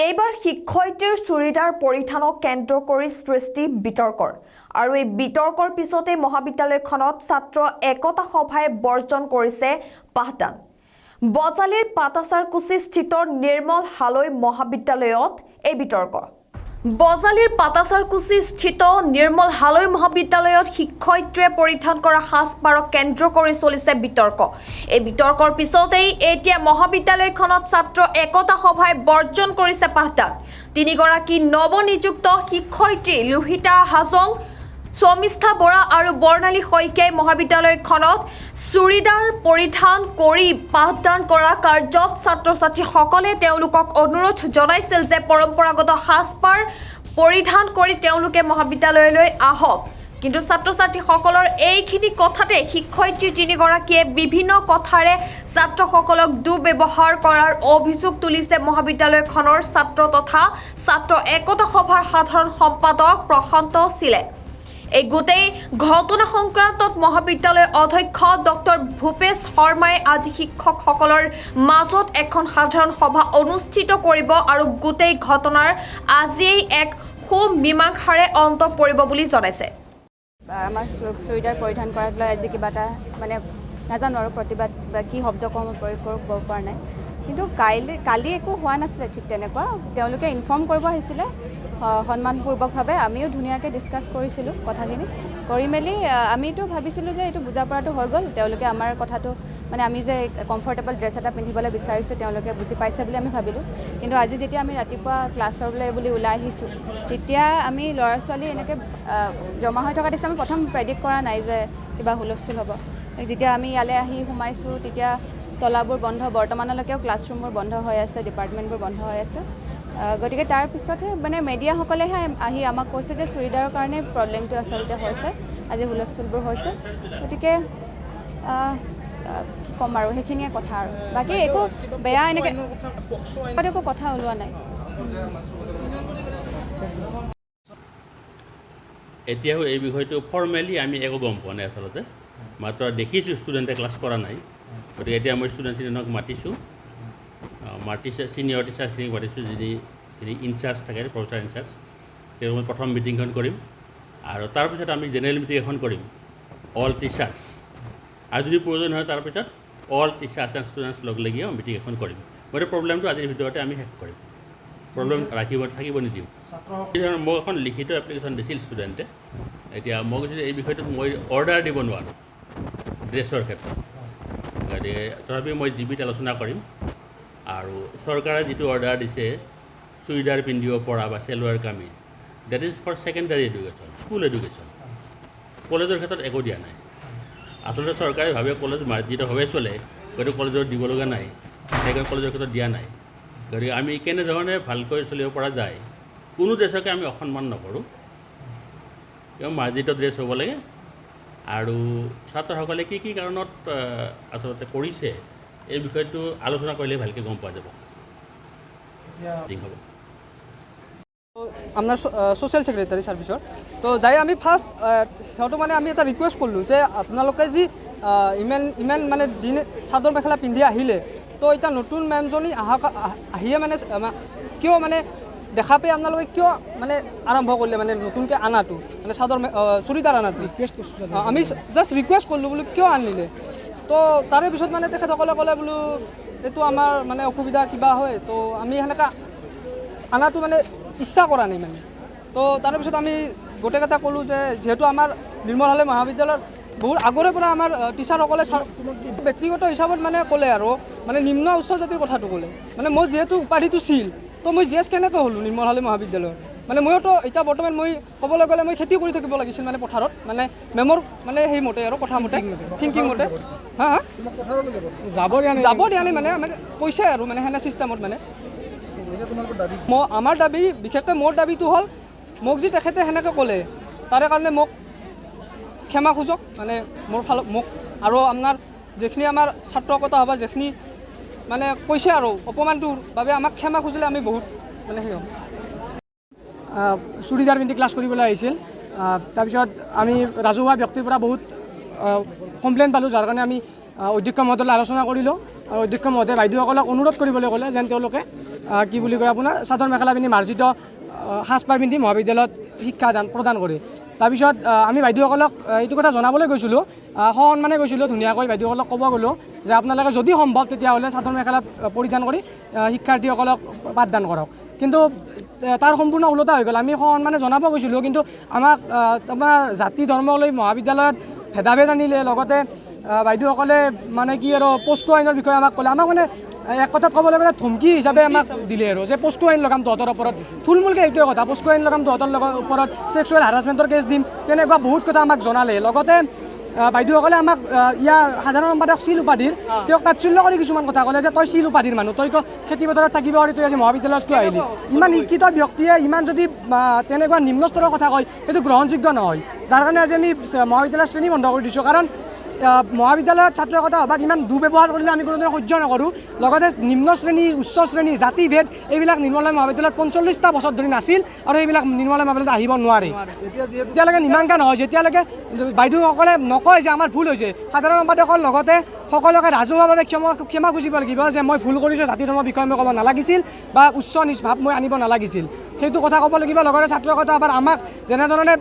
এইবাৰ শিক্ষয়িত্ৰীৰ চুৰিদাৰ পৰিধানক কেন্দ্ৰ কৰি সৃষ্টি বিতৰ্কৰ আৰু এই বিতৰ্কৰ পিছতে মহাবিদ্যালয়খনত ছাত্ৰ একতা সভাই বৰ্জন কৰিছে পাঠদান। বজালীৰ পাটাচাৰকুছি স্থিত নিৰ্মল হালৈ মহাবিদ্যালয়ত এই বিতৰ্ক। বজালীৰ পাটাচাৰকুছি স্থিত নিৰ্মল হালৈ মহাবিদ্যালয়ত শিক্ষয়িত্ৰীয়ে পৰিধান কৰা সাজপাৰক কেন্দ্ৰ কৰি চলিছে বিতৰ্ক। এই বিতৰ্কৰ পিছতেই এতিয়া মহাবিদ্যালয়খনত ছাত্ৰ একতা সভাই বৰ্জন কৰিছে পাঠদান। তিনিগৰাকী নৱনিযুক্ত শিক্ষয়িত্ৰী লুহিতা হাজং, সমিষ্ঠা বৰা আৰু বৰ্ণালী শইকীয়াই মহাবিদ্যালয়খনত চুৰিদাৰ পৰিধান কৰি পাঠদান কৰা কাৰ্যত ছাত্ৰ-ছাত্ৰীসকলে তেওঁলোকক অনুৰোধ জনাইছিল যে পৰম্পৰাগত সাজপাৰ পৰিধান কৰি তেওঁলোকে মহাবিদ্যালয়লৈ আহক। কিন্তু ছাত্ৰ-ছাত্ৰীসকলৰ এইখিনি কথাতে শিক্ষয়িত্ৰী তিনিগৰাকীয়ে বিভিন্ন কথাৰে ছাত্ৰসকলক দুৰ্ব্যৱহাৰ কৰাৰ অভিযোগ তুলিছে মহাবিদ্যালয়খনৰ ছাত্ৰ তথা ছাত্ৰ একতা সভাৰ সাধাৰণ সম্পাদক প্ৰশান্ত চিলে। এই গোটেই ঘটনা সংক্ৰান্তত মহাবিদ্যালয়ৰ অধ্যক্ষ ডক্টৰ ভূপেশ শৰ্মাই আজি শিক্ষকসকলৰ মাজত এখন সাধাৰণ সভা অনুষ্ঠিত কৰিব আৰু গোটেই ঘটনাৰ আজিয়েই এক সুমীমাংসাৰে অন্ত পৰিব বুলি জনাইছে। আমাৰ চুৰিদাৰ পৰিধান কৰাক লৈ আজি কিবা এটা মানে নাজানো আৰু প্ৰতিবাদ বা কি শব্দ কম প্ৰয়োগ কৰিব পৰা নাই, কিন্তু কালি একো হোৱা নাছিলে ঠিক তেনেকুৱা। তেওঁলোকে ইনফৰ্ম কৰিব আহিছিলে সন্মানপূৰ্বকভাৱে, আমিও ধুনীয়াকৈ ডিছকাছ কৰিছিলোঁ কথাখিনি। কৰি মেলি আমিতো ভাবিছিলোঁ যে এইটো বুজা পৰাটো হৈ গ'ল, তেওঁলোকে আমাৰ কথাটো মানে আমি যে কমফৰ্টেবল ড্ৰেছ এটা পিন্ধিবলৈ বিচাৰিছোঁ তেওঁলোকে বুজি পাইছে বুলি আমি ভাবিলোঁ। কিন্তু আজি যেতিয়া আমি ৰাতিপুৱা ক্লাছলৈ বুলি ওলাই আহিছোঁ তেতিয়া আমি ল'ৰা ছোৱালী এনেকৈ জমা হৈ থকা দেখিছোঁ। আমি প্ৰথম প্ৰেডিক্ট কৰা নাই যে কিবা হুলস্থুল হ'ব। যেতিয়া আমি ইয়ালৈ আহি সোমাইছোঁ তেতিয়া তলাবোৰ বন্ধ, বৰ্তমানলৈকেও ক্লাছৰুমবোৰ বন্ধ হৈ আছে, ডিপাৰ্টমেণ্টবোৰ বন্ধ হৈ আছে। গতিকে তাৰপিছতহে মানে মেডিয়াসকলেহে আহি আমাক কৈছে যে চুৰিদাৰৰ কাৰণে প্ৰব্লেমটো আচলতে হৈছে, আজি হুলস্থুলবোৰ হৈছে। গতিকে কি ক'ম আৰু, সেইখিনিয়ে কথা আৰু বাকী একো বেয়া এনেকৈ একো কথা ওলোৱা নাই। এতিয়াও এই বিষয়টো ফৰ্মেলি আমি একো গম পোৱা নাই আচলতে, মাত্ৰ দেখিছোঁ ষ্টুডেণ্টে ক্লাছ কৰা নাই। গতিকে এতিয়া মই ষ্টুডেণ্টখিনিক মাতিছোঁ, ছিনিয়ৰ টিচাৰখিনিক মাতিছোঁ, যিনি ইনচাৰ্জ থাকে প্ৰফেচাৰ ইনচাৰ্জ, তেওঁলোকে প্ৰথম মিটিংখন কৰিম আৰু তাৰপিছত আমি জেনেৰেল মিটিং এখন কৰিম অল টিচাৰ্ছ, আৰু যদি প্ৰয়োজন হয় তাৰপিছত অল টিচাৰ্ছ এণ্ড ষ্টুডেণ্টছ লগ লাগিও মিটিং এখন কৰিম। গতিকে প্ৰব্লেমটো আজিৰ ভিতৰতে আমি শেষ কৰিম, প্ৰব্লেম থাকিব নিদিওঁ। মোক এখন লিখিত এপ্লিকেশ্যন দিছিল ষ্টুডেণ্টে। এতিয়া মই যদি এই বিষয়টোত মই অৰ্ডাৰ দিব নোৱাৰোঁ ড্ৰেছৰ ক্ষেত্ৰত, গতিকে তথাপিও মই জিবিত আলোচনা কৰিম। আৰু চৰকাৰে যিটো অৰ্ডাৰ দিছে চুৰিদাৰ পিন্ধিব পৰা বা salwar kameez, that is for secondary education, school education. কলেজৰ ক্ষেত্ৰত একো দিয়া নাই। আচলতে চৰকাৰে ভাবে কলেজ মাৰ্জিতভাৱে চলে, গতিকে কলেজত দিব লগা নাই, সেইকাৰণে কলেজৰ ক্ষেত্ৰত দিয়া নাই। গতিকে আমি কেনেধৰণে ভালকৈ চলিব পৰা যায়, কোনো ড্ৰেছকে আমি অসন্মান নকৰোঁ, কিয় মাৰ্জিত ড্ৰেছ হ'ব লাগে। আৰু ছাত্ৰসকলে কি কি কাৰণত আচলতে কৰিছে এই বিষয়টো আলোচনা কৰিলে ভালকৈ গম পোৱা যাব। হ'ব আপোনাৰ ছ'চিয়েল ছেক্ৰেটাৰী ছাৰ্ভিচৰ তো যাই আমি ফাৰ্ষ্ট সিহঁতক মানে আমি এটা ৰিকুৱেষ্ট কৰিলোঁ যে আপোনালোকে যি ইমান মানে দিন চাদৰ মেখেলা পিন্ধি আহিলে, তো এতিয়া নতুন মেমজনী আহিয়ে মানে কিয় মানে দেখা পাই আপোনালোকে কিয় মানে আৰম্ভ কৰিলে মানে নতুনকৈ আনাটো, মানে চাদৰ চুৰিদাৰ আনাটো ৰিকুৱেষ্ট কৰিছোঁ। আমি জাষ্ট ৰিকুৱেষ্ট কৰিলোঁ বোলো কিয় আনিলে, তো তাৰে পিছত মানে তেখেতসকলে ক'লে বোলো এইটো আমাৰ মানে অসুবিধা কিবা হয়, তো আমি সেনেকৈ আনাটো মানে ইচ্ছা কৰা নাই মানে। তো তাৰে পিছত আমি গোটেইকেইটা ক'লোঁ যে যিহেতু আমাৰ নিৰ্মল হালৈ মহাবিদ্যালয়ৰ বহুত আগৰে পৰা আমাৰ টিচাৰসকলে ব্যক্তিগত হিচাপত মানে ক'লে আৰু মানে নিম্ন উচ্চ জাতিৰ কথাটো ক'লে। মানে মই যিহেতু উপাধিটো ছিল, তো মই জি এছ কেনেকৈ হ'লোঁ নিৰ্মল হালৈ মহাবিদ্যালয়ৰ, মানে ময়োতো এতিয়া বৰ্তমান মই ক'বলৈ গ'লে মই খেতি কৰি থাকিব লাগিছিল মানে পথাৰত, মানে মেমৰ মানে সেইমতে আৰু কথা মতে থিংকিং মতে হা যাব দিয়া নাই মানে কৈছে আৰু মানে সেনে চিষ্টেমত। মানে আমাৰ দাবী, বিশেষকৈ মোৰ দাবীটো হ'ল মোক যি তেখেতে সেনেকৈ ক'লে তাৰে কাৰণে মোক ক্ষমা খোজক, মানে মোৰ ফালত মোক আৰু আপোনাৰ যিখিনি আমাৰ ছাত্ৰ একতা সভা যিখিনি মানে কৈছে আৰু অপমানটোৰ বাবে আমাক ক্ষমা খুজিলে আমি বহুত মানে সেই হ'ম। চুৰিদাৰ পিন্ধি ক্লাছ কৰিবলৈ আহিছিল, তাৰপিছত আমি ৰাজহুৱা ব্যক্তিৰ পৰা বহুত কমপ্লেইন পালোঁ, যাৰ কাৰণে আমি অধ্যক্ষ মহোদয়লৈ আলোচনা কৰিলোঁ আৰু অধ্যক্ষ মহোদয়ে বাইদেউসকলক অনুৰোধ কৰিবলৈ ক'লে যেন তেওঁলোকে কি বুলি কয় আপোনাৰ চাদৰ মেখেলা পিন্ধি মাৰ্জিত সাজপাৰ পিন্ধি মহাবিদ্যালয়ত শিক্ষা প্ৰদান কৰে। তাৰপিছত আমি বাইদেউসকলক এইটো কথা জনাবলৈ গৈছিলোঁ, সন্মানে গৈছিলোঁ, ধুনীয়াকৈ বাইদেউসকলক ক'ব গ'লোঁ যে আপোনালোকে যদি সম্ভৱ তেতিয়াহ'লে চাদৰ মেখেলা পৰিধান কৰি শিক্ষাৰ্থীসকলক পাঠদান কৰক। কিন্তু তাৰ সম্পূৰ্ণ ওলোটা হৈ গ'ল। আমি সন্মানে জনাব গৈছিলোঁ, কিন্তু আমাক আমাৰ জাতি ধৰ্মক লৈ মহাবিদ্যালয়ত ভেদাভেদ আনিলে। লগতে বাইদেউসকলে মানে কি আৰু পস্কো আইনৰ বিষয়ে আমাক ক'লে। আমাক মানে এক কথাত ক'বলৈ গ'লে ধমকি হিচাপে আমাক দিলে আৰু যে পস্কো আইন লগাম তহঁতৰ ওপৰত। থুলমূলকৈ এইটোৱে কথা, পস্কো আইন লগাম তহঁতৰ ওপৰত, ছেক্সুৱেল হাৰাছমেণ্টৰ কেছ দিম, তেনেকুৱা বহুত কথা আমাক জনালে। লগতে বাইদেউসকলে আমাক ইয়াৰ সাধাৰণ সম্পাদক চিল উপাধিৰ তেওঁক তাৎসল্য কৰি কিছুমান কথা ক'লে যে তই চিল উপাধিৰ মানুহ, তই খেতি পথাৰত থাকিব পাৰি, তই আজি মহাবিদ্যালয়ত কিয় আহিলি? ইমান শিক্ষিত ব্যক্তিয়ে ইমান যদি তেনেকুৱা নিম্ন স্তৰৰ কথা কয় সেইটো গ্ৰহণযোগ্য নহয়। যাৰ কাৰণে আজি আমি মহাবিদ্যালয়ৰ শ্ৰেণী বন্ধ কৰি দিছোঁ। কাৰণ মহাবিদ্যালয়ত ছাত্ৰ একতা সভাক ইমান দুৰ্ব্যৱহাৰ কৰিলে আমি কোনোদিনে সহ্য নকৰোঁ। লগতে নিম্ন শ্ৰেণী, উচ্চ শ্ৰেণী, জাতিভেদ এইবিলাক নিৰ্মলা মহাবিদ্যালয়ত 45টা বছৰ ধৰি নাছিল আৰু এইবিলাক নিৰ্মলা মহাবিদ্যালয়ত আহিব নোৱাৰে। এতিয়ালৈকে মীমাংসা নহয়, যেতিয়ালৈকে বাইদেউসকলে নকয় যে আমাৰ ভুল হৈছে। সাধাৰণ সম্পাদকৰ লগতে সকলোকে ৰাজহুৱাভাৱে ক্ষমা খুজিব লাগিব যে মই ভুল কৰিছোঁ, জাতি ধৰ্মৰ বিষয়ে মই ক'ব নালাগিছিল বা উচ্চ নিচ ভাৱ মই আনিব নালাগিছিল, সেইটো কথা ক'ব লাগিব। লগতে ছাত্ৰ একতা সভাৰ আমাক যেনেধৰণে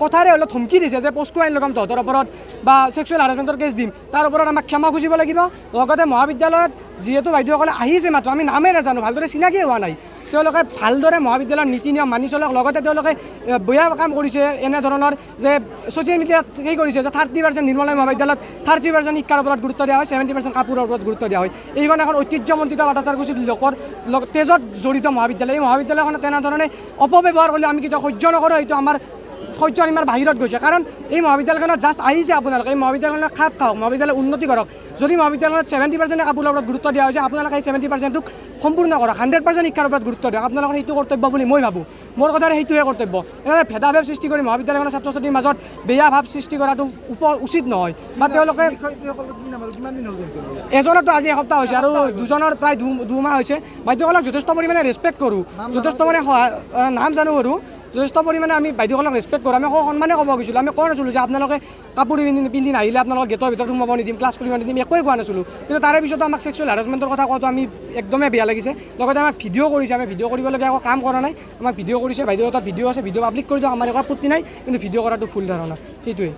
কথাৰে হ'লেও ধমকি দিছে যে পস্কো আইন লগাম তহঁতৰ ওপৰত বা ছেক্সুৱেল হাৰাছমেণ্টৰ কেছ দিম, তাৰ ওপৰত আমাক ক্ষমা খুজিব লাগিব। লগতে মহাবিদ্যালয়ত যিহেতু বাইদেউসকলে আহিছে মাত্ৰ, আমি নামেই নাজানো, ভালদৰে চিনাকি হোৱা নাই, তেওঁলোকে ভালদৰে মহাবিদ্যালয়ৰ নীতি নিয়ম মানি চলক। লগতে তেওঁলোকে বেয়া কাম কৰিছে এনেধৰণৰ যে ছ'চিয়েল মিডিয়াত সেই কৰিছে যে 30% নিৰ্মলা মহাবিদ্যালয়ত 30% শিক্ষাৰ ওপৰত গুৰুত্ব দিয়া হয়, 70% কাপোৰৰ ওপৰত গুৰুত্ব দিয়া হয়। এইখন এখন ঐতিহ্যমণ্ডিত ভট্টাচাৰ্যকুছিৰ লোকৰ তেজত জড়িত মহাবিদ্যালয়। এই মহাবিদ্যালয়খনত তেনেধৰণে অপব্যৱহাৰ কৰিলে আমি কেতিয়াও সহ্য নকৰোঁ। এইটো আমাৰ সহ্য সীমাৰ বাহিৰত গৈছে। কাৰণ এই মহাবিদ্যালয়খনত জাষ্ট আহিছে আপোনালোকে, এই মহাবিদ্যালয়খনত খাপ খাওক, মহাবিদ্যালয় উন্নতি কৰক। যদি মহাবিদ্যালয়ত 70% কাপোৰৰ ওপৰত গুৰুত্ব দিয়া হৈছে, আপোনালোকে এই 70%ক সম্পূৰ্ণ কৰক, 100% শিক্ষাৰ ওপৰত গুৰুত্ব দিয়ক। আপোনালোকৰ সেইটো কৰ্তব্য বুলি মই ভাবোঁ। মোৰ কথাৰে সেইটোৱে কৰ্তব্য। এনেদৰে ভেদাভেদ সৃষ্টি কৰি মহাবিদ্যালয়খনৰ ছাত্ৰ ছাত্ৰীৰ মাজত বেয়া ভাৱ সৃষ্টি কৰাটো উচিত নহয়। বা তেওঁলোকে এজনৰতো আজি এসপ্তাহ হৈছে আৰু দুজনৰ প্ৰায় দুমাহ হৈছে। বাইদেউসকলক যথেষ্ট পৰিমাণে ৰেচপেক্ট কৰোঁ, যথেষ্ট মানে নাম জানো আৰু যথেষ্ট পৰিমাণে আমি বাইদেউসকলক ৰেচপেক্ট কৰোঁ। আমি সন্মানে ক'ব গৈছিলোঁ, আমি কোৱা নাছিলোঁ যে আপোনালোকে কাপোৰ পিন্ধি নাহিলে আপোনালোকক গেটৰ ভিতৰত সোমাব নিদিম, ক্লাছ কৰিব নিদিম, একোৱে কোৱা নাছিলোঁ। কিন্তু তাৰে পিছতো আমাক ছেক্সুৱেল হাৰাছমেণ্টৰ কথা কোৱাটো আমি একদমেই বেয়া লাগিছে। লগতে আমাক ভিডিঅ' কৰিছে, আমি ভিডিঅ' কৰিবলগীয়া একো কাম কৰা নাই, আমাক ভিডিঅ' কৰিছে। বাইদেউ তাত ভিডিঅ' আছে, ভিডিঅ' পাব্লিক কৰি দিয়ক, আমাৰ একো আপত্তি নাই, কিন্তু ভিডিঅ' কৰাটো ভুল ধাৰণা, সেইটোৱে।